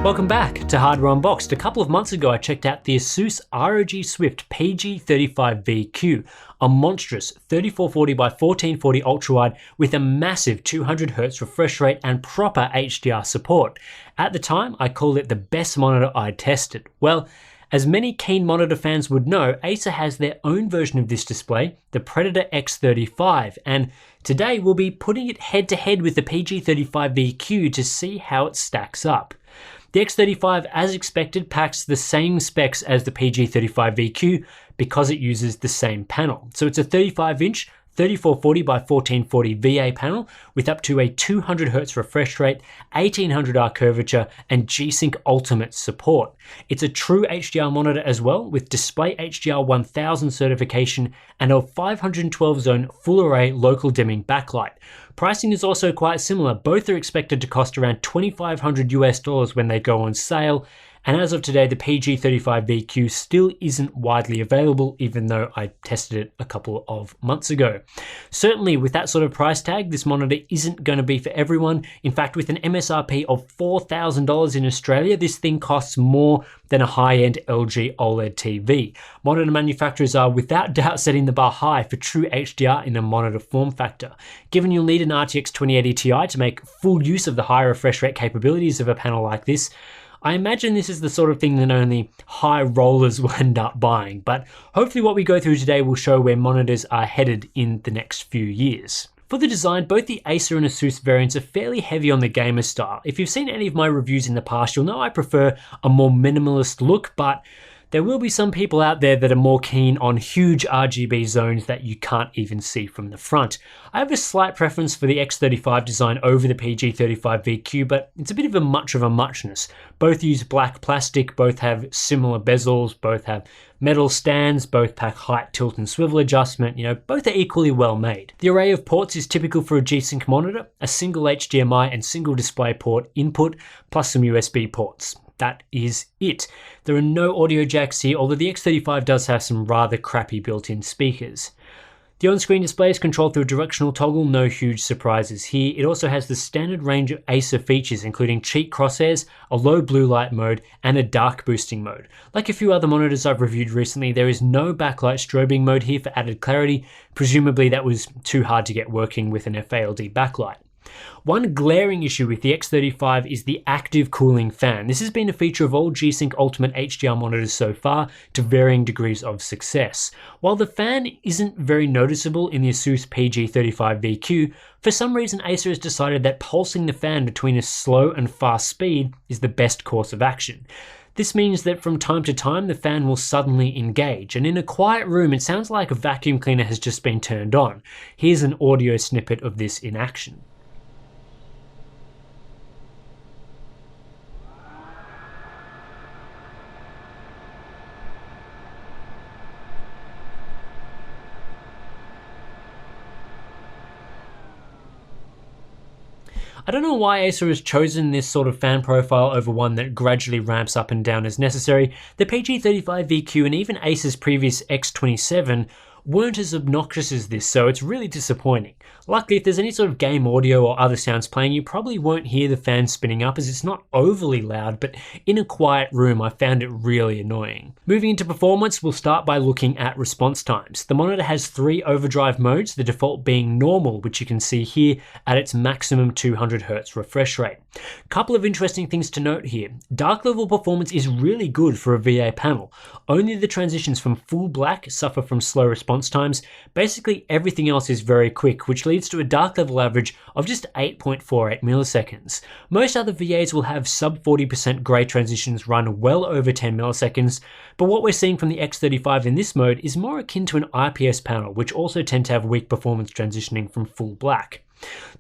Welcome back to Hardware Unboxed. A couple of months ago I checked out the Asus ROG Swift PG35VQ, a monstrous 3440 by 1440 ultrawide with a massive 200Hz refresh rate and proper HDR support. At the time I called it the best monitor I'd tested. Well, as many keen monitor fans would know, Acer has their own version of this display, the Predator X35, and today we'll be putting it head to head with the PG35VQ to see how it stacks up. The X35, as expected, packs the same specs as the PG35VQ because it uses the same panel. So it's a 35-inch 3440 by 1440 VA panel with up to a 200Hz refresh rate, 1800R curvature, and G-Sync Ultimate support. It's a true HDR monitor as well, with Display HDR 1000 certification and a 512 zone full array local dimming backlight. Pricing is also quite similar. Both are expected to cost around $2,500 when they go on sale. And as of today, the PG35VQ still isn't widely available, even though I tested it a couple of months ago. Certainly with that sort of price tag, this monitor isn't going to be for everyone. In fact, with an MSRP of $4,000 in Australia, this thing costs more than a high-end LG OLED TV. Monitor manufacturers are without doubt setting the bar high for true HDR in a monitor form factor. Given you'll need an RTX 2080 Ti to make full use of the high refresh rate capabilities of a panel like this, I imagine this is the sort of thing that only high rollers will end up buying, but hopefully what we go through today will show where monitors are headed in the next few years. For the design, both the Acer and Asus variants are fairly heavy on the gamer style. If you've seen any of my reviews in the past, you'll know I prefer a more minimalist look, but there will be some people out there that are more keen on huge RGB zones that you can't even see from the front. I have a slight preference for the X35 design over the PG35VQ, but it's a bit of a muchness. Both use black plastic, both have similar bezels, both have metal stands, both pack height, tilt and swivel adjustment, both are equally well made. The array of ports is typical for a G-Sync monitor, a single HDMI and single DisplayPort input, plus some USB ports. That is it. There are no audio jacks here, although the X35 does have some rather crappy built-in speakers. The on-screen display is controlled through a directional toggle, no huge surprises here. It also has the standard range of Acer features, including cheek crosshairs, a low blue light mode, and a dark boosting mode. Like a few other monitors I've reviewed recently, there is no backlight strobing mode here for added clarity. Presumably that was too hard to get working with an FALD backlight. One glaring issue with the X35 is the active cooling fan. This has been a feature of all G-Sync Ultimate HDR monitors so far, to varying degrees of success. While the fan isn't very noticeable in the Asus PG35VQ, for some reason Acer has decided that pulsing the fan between a slow and fast speed is the best course of action. This means that from time to time the fan will suddenly engage, and in a quiet room it sounds like a vacuum cleaner has just been turned on. Here's an audio snippet of this in action. I don't know why Acer has chosen this sort of fan profile over one that gradually ramps up and down as necessary. The PG35VQ and even Acer's previous X27 weren't as obnoxious as this, so it's really disappointing. Luckily, if there's any sort of game audio or other sounds playing, you probably won't hear the fan spinning up as it's not overly loud, but in a quiet room I found it really annoying. Moving into performance, we'll start by looking at response times. The monitor has 3 overdrive modes, the default being normal, which you can see here at its maximum 200Hz refresh rate. Couple of interesting things to note here. Dark level performance is really good for a VA panel. Only the transitions from full black suffer from slow response times. Basically everything else is very quick, which leads to a dark level average of just 8.48 milliseconds. Most other VAs will have sub 40% gray transitions run well over 10 milliseconds, but what we're seeing from the X35 in this mode is more akin to an IPS panel, which also tend to have weak performance transitioning from full black.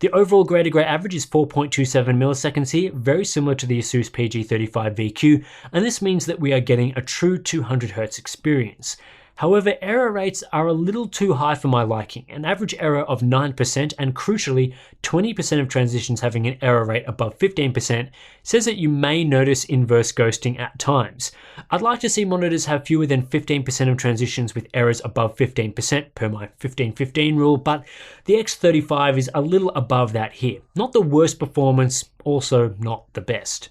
The overall gray to gray average is 4.27 milliseconds here, very similar to the Asus PG35VQ, and this means that we are getting a true 200Hz experience. However, error rates are a little too high for my liking, an average error of 9% and crucially 20% of transitions having an error rate above 15% says that you may notice inverse ghosting at times. I'd like to see monitors have fewer than 15% of transitions with errors above 15% per my 15-15 rule, but the X35 is a little above that here. Not the worst performance, also not the best.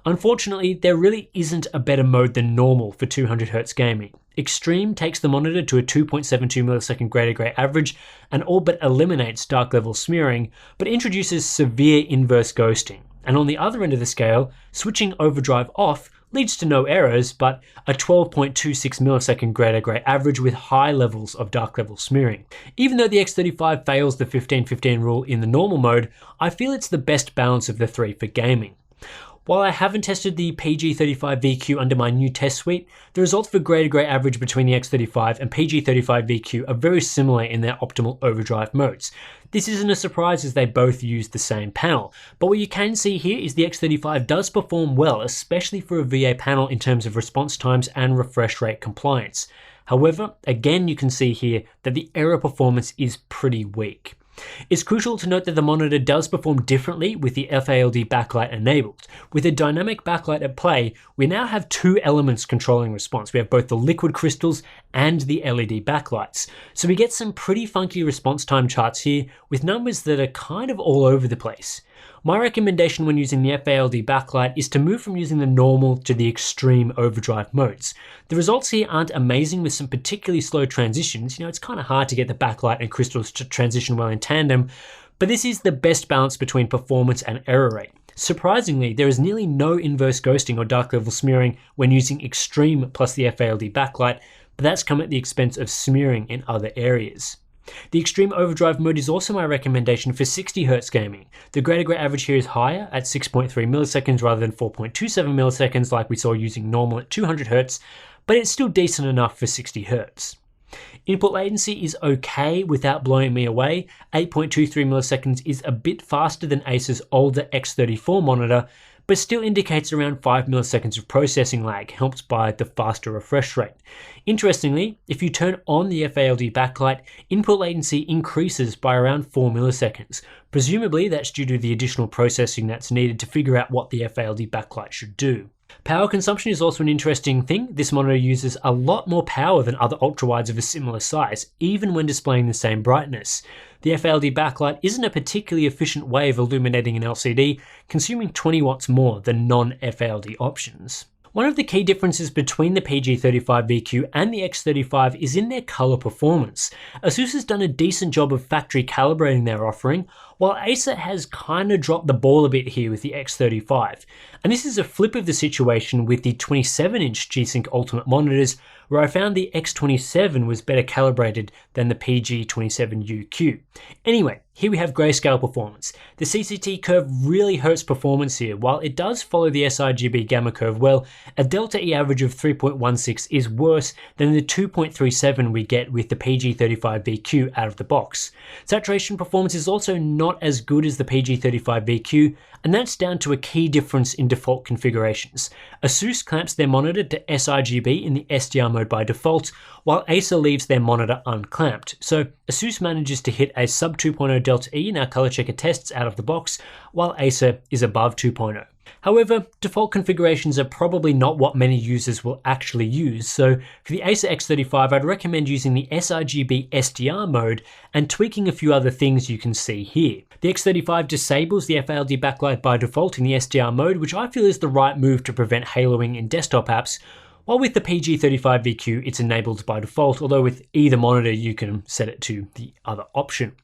Unfortunately, there really isn't a better mode than normal for 200Hz gaming. Extreme takes the monitor to a 2.72 millisecond gray to gray average and all but eliminates dark level smearing, but introduces severe inverse ghosting. And on the other end of the scale, switching overdrive off leads to no errors, but a 12.26 millisecond gray to gray average with high levels of dark level smearing. Even though the X35 fails the 15-15 rule in the normal mode, I feel it's the best balance of the three for gaming. While I haven't tested the PG35VQ under my new test suite, the results for gray to gray average between the X35 and PG35VQ are very similar in their optimal overdrive modes. This isn't a surprise as they both use the same panel, but what you can see here is the X35 does perform well, especially for a VA panel in terms of response times and refresh rate compliance. However, again you can see here that the error performance is pretty weak. It's crucial to note that the monitor does perform differently with the FALD backlight enabled. With a dynamic backlight at play, we now have two elements controlling response. We have both the liquid crystals and the LED backlights. So we get some pretty funky response time charts here with numbers that are kind of all over the place. My recommendation when using the FALD backlight is to move from using the normal to the extreme overdrive modes. The results here aren't amazing with some particularly slow transitions. It's kind of hard to get the backlight and crystals to transition well in tandem, but this is the best balance between performance and error rate. Surprisingly, there is nearly no inverse ghosting or dark level smearing when using extreme plus the FALD backlight, but that's come at the expense of smearing in other areas. The extreme overdrive mode is also my recommendation for 60Hz gaming. The gray to gray average here is higher at 6.3 milliseconds rather than 4.27 milliseconds like we saw using normal at 200Hz, but it's still decent enough for 60Hz. Input latency is okay without blowing me away. 8.23 milliseconds is a bit faster than Acer's older X34 monitor, but still indicates around 5 milliseconds of processing lag, helped by the faster refresh rate. Interestingly, if you turn on the FALD backlight, input latency increases by around 4 milliseconds. Presumably that's due to the additional processing that's needed to figure out what the FALD backlight should do. Power consumption is also an interesting thing. This monitor uses a lot more power than other ultrawides of a similar size, even when displaying the same brightness. The FALD backlight isn't a particularly efficient way of illuminating an LCD, consuming 20 watts more than non-FALD options. One of the key differences between the PG35VQ and the X35 is in their color performance. Asus has done a decent job of factory calibrating their offering, while Acer has kinda dropped the ball a bit here with the X35. And this is a flip of the situation with the 27-inch G-Sync Ultimate monitors, where I found the X27 was better calibrated than the PG35VQ. Anyway, here we have grayscale performance. The CCT curve really hurts performance here. While it does follow the sRGB gamma curve well, a delta E average of 3.16 is worse than the 2.37 we get with the PG35VQ out of the box. Saturation performance is also not as good as the PG35VQ, and that's down to a key difference in default configurations. Asus clamps their monitor to sRGB in the SDR mode by default, while Acer leaves their monitor unclamped. So Asus manages to hit a sub 2.0 delta E in our color checker tests out of the box, while Acer is above 2.0. However, default configurations are probably not what many users will actually use, so for the Acer X35 I'd recommend using the sRGB SDR mode and tweaking a few other things you can see here. The X35 disables the FALD backlight by default in the SDR mode, which I feel is the right move to prevent haloing in desktop apps, while with the PG35VQ it's enabled by default, although with either monitor you can set it to the other option.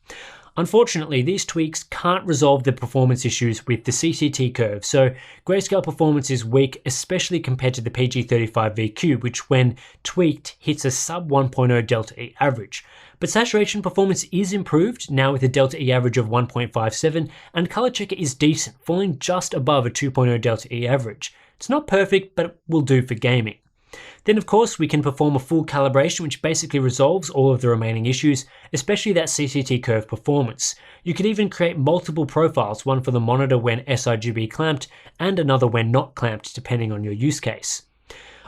Unfortunately, these tweaks can't resolve the performance issues with the CCT curve, so grayscale performance is weak, especially compared to the PG35VQ, which when tweaked hits a sub 1.0 delta E average. But saturation performance is improved, now with a delta E average of 1.57, and color checker is decent, falling just above a 2.0 delta E average. It's not perfect, but it will do for gaming. Then of course we can perform a full calibration which basically resolves all of the remaining issues, especially that CCT curve performance. You could even create multiple profiles, one for the monitor when sRGB clamped and another when not clamped depending on your use case.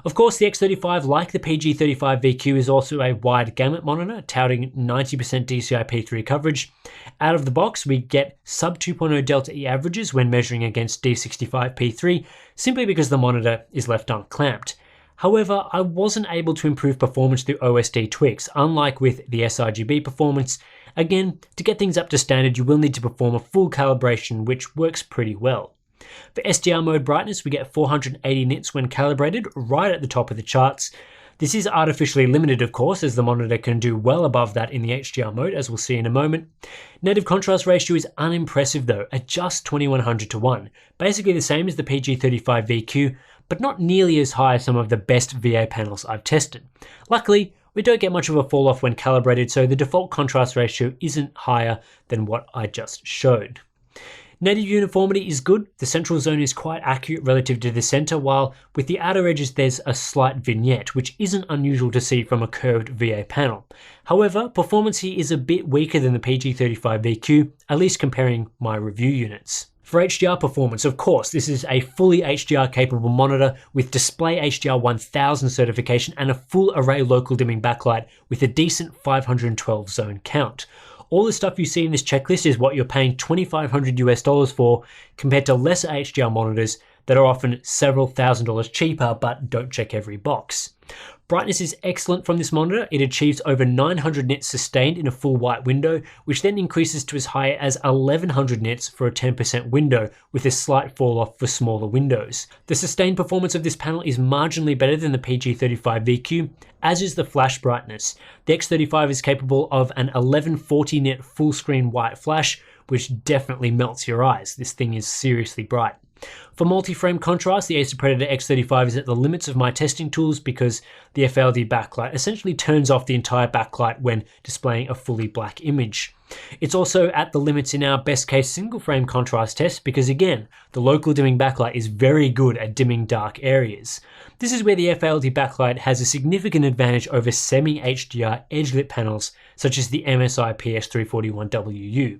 Of course, the X35, like the PG35VQ, is also a wide gamut monitor, touting 90% DCI-P3 coverage. Out of the box, we get sub 2.0 Delta E averages when measuring against D65P3, simply because the monitor is left unclamped. However, I wasn't able to improve performance through OSD tweaks, unlike with the sRGB performance. Again, to get things up to standard, you will need to perform a full calibration, which works pretty well. For SDR mode brightness, we get 480 nits when calibrated, right at the top of the charts. This is artificially limited, of course, as the monitor can do well above that in the HDR mode, as we'll see in a moment. Native contrast ratio is unimpressive though, at just 2100:1, basically the same as the PG35VQ, but not nearly as high as some of the best VA panels I've tested. Luckily, we don't get much of a fall off when calibrated, so the default contrast ratio isn't higher than what I just showed. Native uniformity is good. The central zone is quite accurate relative to the center, while with the outer edges there's a slight vignette, which isn't unusual to see from a curved VA panel. However, performance here is a bit weaker than the PG35VQ, at least comparing my review units. For HDR performance, of course, this is a fully HDR capable monitor with display HDR 1000 certification and a full array local dimming backlight with a decent 512 zone count. All the stuff you see in this checklist is what you're paying $2,500 for, compared to lesser HDR monitors that are often several $1,000s cheaper but don't check every box. Brightness is excellent from this monitor. It achieves over 900 nits sustained in a full white window, which then increases to as high as 1100 nits for a 10% window, with a slight fall off for smaller windows. The sustained performance of this panel is marginally better than the PG35VQ, as is the flash brightness. The X35 is capable of an 1140 nit full screen white flash, which definitely melts your eyes. This thing is seriously bright. For multi-frame contrast, the Acer Predator X35 is at the limits of my testing tools because the FLD backlight essentially turns off the entire backlight when displaying a fully black image. It's also at the limits in our best case single frame contrast test because again, the local dimming backlight is very good at dimming dark areas. This is where the FLD backlight has a significant advantage over semi-HDR edge-lit panels such as the MSI PS341WU.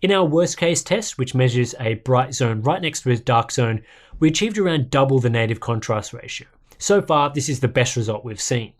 In our worst case test, which measures a bright zone right next to a dark zone, we achieved around double the native contrast ratio. So far, this is the best result we've seen.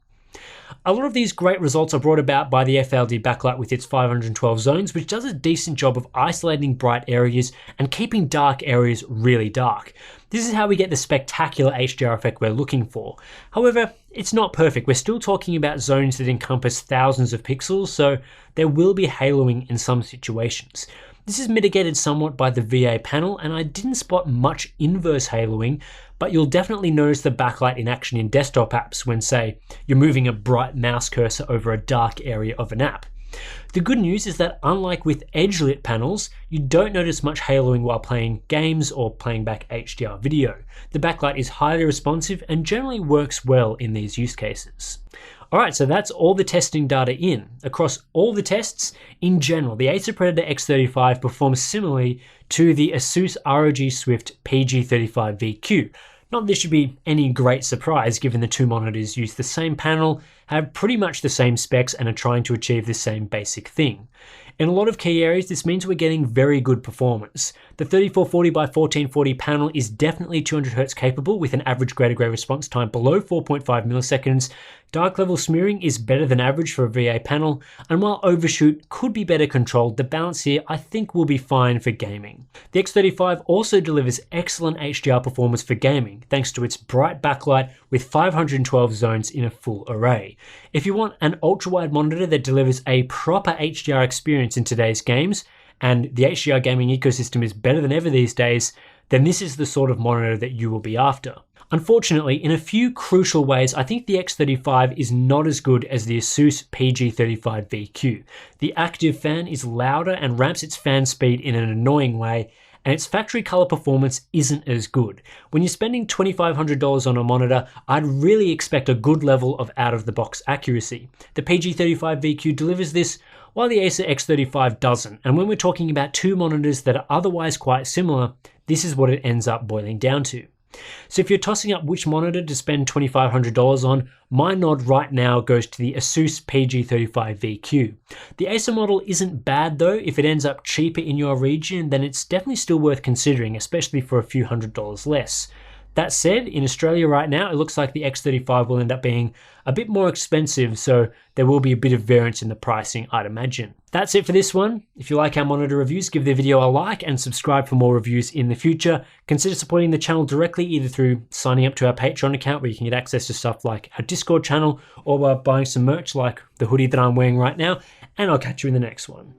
A lot of these great results are brought about by the FLD backlight with its 512 zones, which does a decent job of isolating bright areas and keeping dark areas really dark. This is how we get the spectacular HDR effect we're looking for. However, it's not perfect. We're still talking about zones that encompass thousands of pixels, so there will be haloing in some situations. This is mitigated somewhat by the VA panel, and I didn't spot much inverse haloing, but you'll definitely notice the backlight in action in desktop apps when, say, you're moving a bright mouse cursor over a dark area of an app. The good news is that unlike with edge-lit panels, you don't notice much haloing while playing games or playing back HDR video. The backlight is highly responsive and generally works well in these use cases. Alright, so that's all the testing data in. Across all the tests, in general, the Acer Predator X35 performs similarly to the Asus ROG Swift PG35VQ. Not that this should be any great surprise given the two monitors use the same panel, have pretty much the same specs and are trying to achieve the same basic thing. In a lot of key areas, this means we're getting very good performance. The 3440 by 1440 panel is definitely 200Hz capable with an average grey-to-grey response time below 4.5 milliseconds. Dark level smearing is better than average for a VA panel, and while overshoot could be better controlled, the balance here I think will be fine for gaming. The X35 also delivers excellent HDR performance for gaming, thanks to its bright backlight with 512 zones in a full array. If you want an ultra-wide monitor that delivers a proper HDR experience in today's games, and the HDR gaming ecosystem is better than ever these days, then this is the sort of monitor that you will be after. Unfortunately, in a few crucial ways, I think the X35 is not as good as the Asus PG35VQ. The active fan is louder and ramps its fan speed in an annoying way, and its factory color performance isn't as good. When you're spending $2,500 on a monitor, I'd really expect a good level of out-of-the-box accuracy. The PG35VQ delivers this, while the Acer X35 doesn't, and when we're talking about two monitors that are otherwise quite similar, this is what it ends up boiling down to. So if you're tossing up which monitor to spend $2,500 on, my nod right now goes to the Asus PG35VQ. The Acer model isn't bad though. If it ends up cheaper in your region, then it's definitely still worth considering, especially for a few $100s less. That said, in Australia right now, it looks like the X35 will end up being a bit more expensive, so there will be a bit of variance in the pricing, I'd imagine. That's it for this one. If you like our monitor reviews, give the video a like and subscribe for more reviews in the future. Consider supporting the channel directly, either through signing up to our Patreon account where you can get access to stuff like our Discord channel, or by buying some merch like the hoodie that I'm wearing right now, and I'll catch you in the next one.